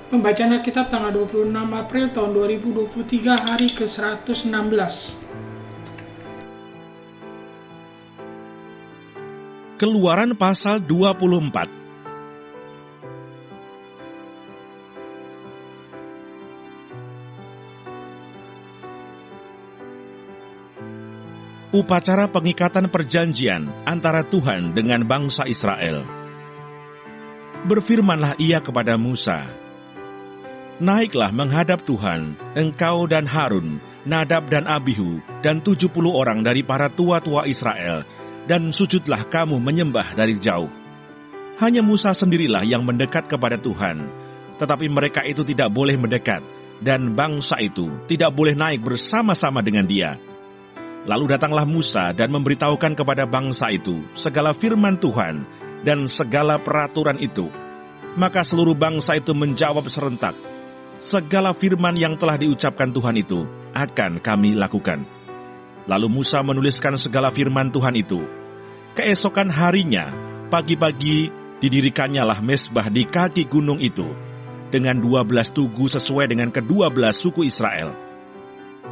Pembacaan Alkitab tanggal 26 April tahun 2023, hari ke-116. Keluaran pasal 24. Upacara pengikatan perjanjian antara Tuhan dengan bangsa Israel. Berfirmanlah ia kepada Musa, "Naiklah menghadap Tuhan, engkau dan Harun, Nadab dan Abihu, dan 70 orang dari para tua-tua Israel, dan sujudlah kamu menyembah dari jauh." Hanya Musa sendirilah yang mendekat kepada Tuhan, tetapi mereka itu tidak boleh mendekat, dan bangsa itu tidak boleh naik bersama-sama dengan dia. Lalu datanglah Musa dan memberitahukan kepada bangsa itu segala firman Tuhan dan segala peraturan itu. Maka seluruh bangsa itu menjawab serentak, "Segala firman yang telah diucapkan Tuhan itu akan kami lakukan." Lalu Musa menuliskan segala firman Tuhan itu. Keesokan harinya, pagi-pagi didirikannya lah mezbah di kaki gunung itu, dengan 12 tugu sesuai dengan ke-12 suku Israel.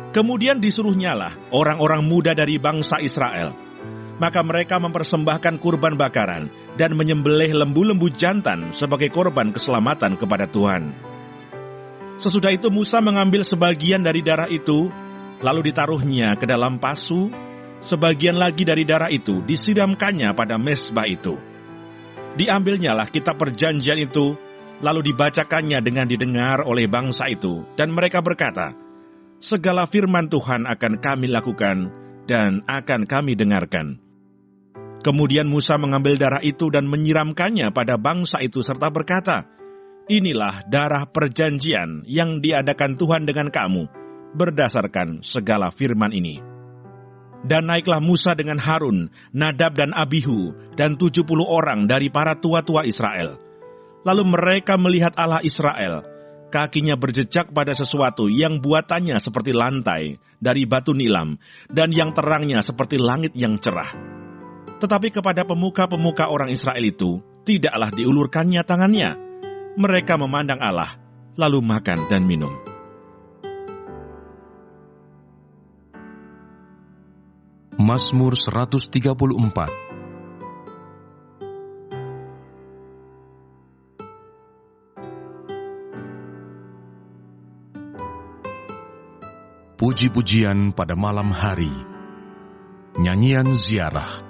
Kemudian disuruhnyalah orang-orang muda dari bangsa Israel. Maka mereka mempersembahkan kurban bakaran dan menyembelih lembu-lembu jantan sebagai korban keselamatan kepada Tuhan. Sesudah itu Musa mengambil sebagian dari darah itu, lalu ditaruhnya ke dalam pasu. Sebagian lagi dari darah itu disiramkannya pada mezbah itu. Diambilnyalah kitab perjanjian itu, lalu dibacakannya dengan didengar oleh bangsa itu, dan mereka berkata, "Segala firman Tuhan akan kami lakukan dan akan kami dengarkan." Kemudian Musa mengambil darah itu dan menyiramkannya pada bangsa itu serta berkata, "Inilah darah perjanjian yang diadakan Tuhan dengan kamu berdasarkan segala firman ini." Dan naiklah Musa dengan Harun, Nadab dan Abihu, dan 70 orang dari para tua-tua Israel. Lalu mereka melihat Allah Israel, kakinya berjejak pada sesuatu yang buatannya seperti lantai dari batu nilam, dan yang terangnya seperti langit yang cerah. Tetapi kepada pemuka-pemuka orang Israel itu, tidaklah diulurkannya tangannya. Mereka memandang Allah, lalu makan dan minum. Mazmur 134. Puji-pujian pada malam hari. Nyanyian ziarah.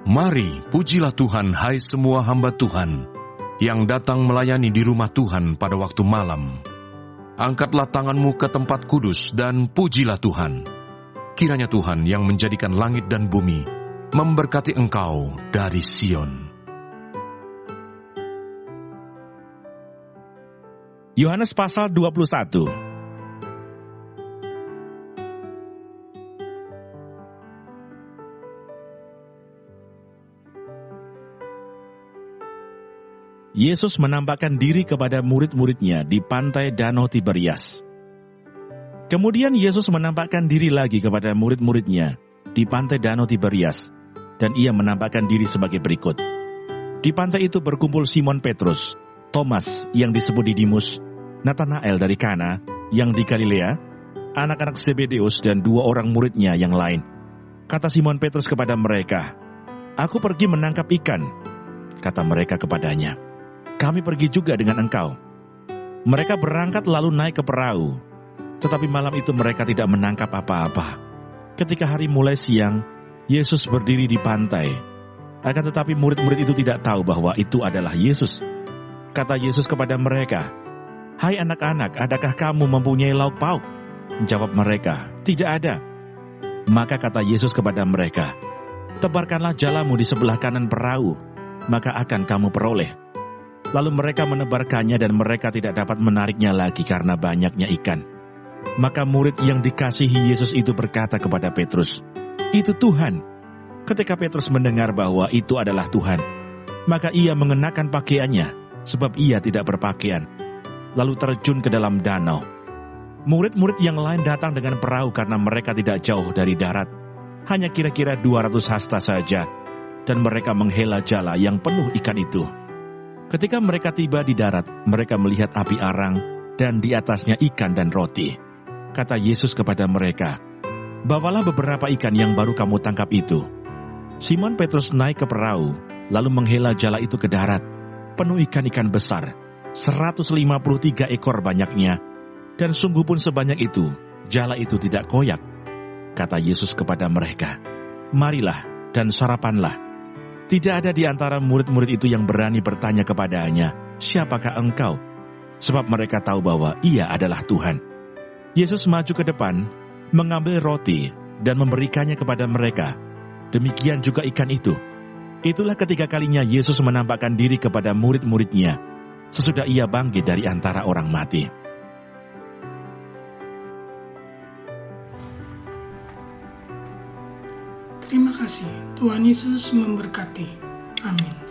Mari, pujilah Tuhan, hai semua hamba Tuhan, yang datang melayani di rumah Tuhan pada waktu malam. Angkatlah tanganmu ke tempat kudus dan pujilah Tuhan. Kiranya Tuhan yang menjadikan langit dan bumi memberkati engkau dari Sion. Yohanes pasal 21. Yesus menampakkan diri kepada murid-muridnya di pantai Danau Tiberias. Kemudian Yesus menampakkan diri lagi kepada murid-muridnya di pantai Danau Tiberias, dan ia menampakkan diri sebagai berikut. Di pantai itu berkumpul Simon Petrus, Thomas yang disebut Didimus, Natanael dari Kana yang di Galilea, anak-anak Zebedeus, dan 2 orang muridnya yang lain. Kata Simon Petrus kepada mereka, "Aku pergi menangkap ikan." Kata mereka kepadanya, "Kami pergi juga dengan engkau." Mereka berangkat lalu naik ke perahu. Tetapi malam itu mereka tidak menangkap apa-apa. Ketika hari mulai siang, Yesus berdiri di pantai. Akan tetapi murid-murid itu tidak tahu bahwa itu adalah Yesus. Kata Yesus kepada mereka, "Hai anak-anak, adakah kamu mempunyai lauk pauk?" Jawab mereka, "Tidak ada." Maka kata Yesus kepada mereka, "Tebarkanlah jalamu di sebelah kanan perahu, maka akan kamu peroleh." Lalu mereka menebarkannya dan mereka tidak dapat menariknya lagi karena banyaknya ikan. Maka murid yang dikasihi Yesus itu berkata kepada Petrus, "Itu Tuhan." Ketika Petrus mendengar bahwa itu adalah Tuhan, maka ia mengenakan pakaiannya, sebab ia tidak berpakaian, lalu terjun ke dalam danau. Murid-murid yang lain datang dengan perahu karena mereka tidak jauh dari darat, hanya kira-kira 200 hasta saja, dan mereka menghela jala yang penuh ikan itu. Ketika mereka tiba di darat, mereka melihat api arang dan di atasnya ikan dan roti. Kata Yesus kepada mereka, "Bawalah beberapa ikan yang baru kamu tangkap itu." Simon Petrus naik ke perahu, lalu menghela jala itu ke darat, penuh ikan-ikan besar, 153 ekor banyaknya, dan sungguh pun sebanyak itu, jala itu tidak koyak. Kata Yesus kepada mereka, "Marilah dan sarapanlah." Tidak ada di antara murid-murid itu yang berani bertanya kepadanya, "Siapakah engkau?" Sebab mereka tahu bahwa ia adalah Tuhan. Yesus maju ke depan, mengambil roti, dan memberikannya kepada mereka. Demikian juga ikan itu. Itulah ketiga kalinya Yesus menampakkan diri kepada murid-muridnya, sesudah ia bangkit dari antara orang mati. Terima kasih, Tuhan Yesus memberkati. Amin.